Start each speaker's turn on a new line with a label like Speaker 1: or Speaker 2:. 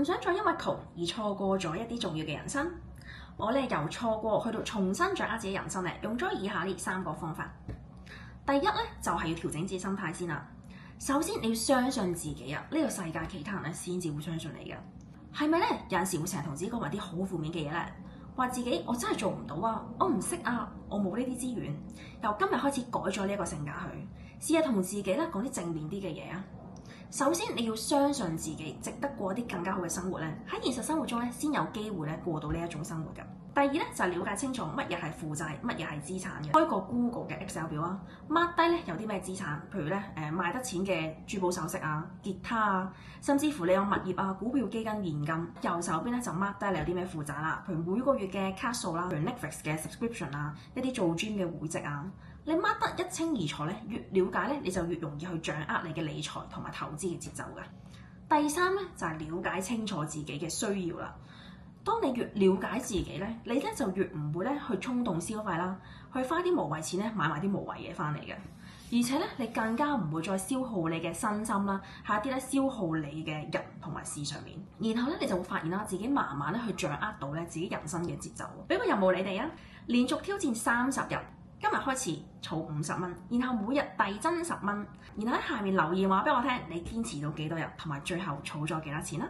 Speaker 1: 唔想再因為窮而錯過咗一啲重要嘅人生，我咧由錯過去到重新掌握自己人生咧，用咗以下呢3個方法。第一咧就係要調整自己心態先啦。首先你要相信自己啊，呢個世界其他人咧先至會相信你嘅。係咪咧？有陣時會成日同自己講埋啲好負面嘅嘢咧，話自己我真係做唔到啊，我唔識啊，我冇呢啲資源。由今日開始改咗呢一個性格去，試下同自己咧講啲正面啲嘅嘢啊。首先你要相信自己值得過一啲更加好嘅生活咧，喺現實生活中咧先有機會咧過到呢一種生活㗎。第二咧就係了解清楚乜嘢係負債，乜嘢係資產嘅。開個 Google 嘅 Excel 表啊，mark 低咧有啲咩資產，譬如咧賣得錢嘅珠寶首飾啊、吉他啊，甚至乎你有物業啊、股票、基金、現金。右手邊咧就 mark 低你有啲咩負債啦，譬如每個月嘅卡數啦，譬如 Netflix 嘅 subscription 啊，一啲做 gym 嘅會籍啊。你 mark 得一清二楚咧，越了解咧你就越容易去掌握你嘅理財同埋投資嘅節奏㗎。第三咧就係了解清楚自己嘅需要啦。當你越了解自己咧，你咧就越唔會咧去衝動消費啦，去花啲無謂錢咧買埋啲無謂嘢翻嚟嘅。而且咧，你更加唔會再消耗你嘅身心啦，喺一啲咧消耗你嘅人同埋事上面。然後咧，你就會發現啦，自己慢慢咧去掌握到咧自己人生嘅節奏。俾個任務你哋啊，連續挑戰30日，今日開始儲50蚊，然後每日遞增10蚊，然後喺下面留言話俾我聽，你堅持到幾多日，同埋最後儲咗幾多錢啦。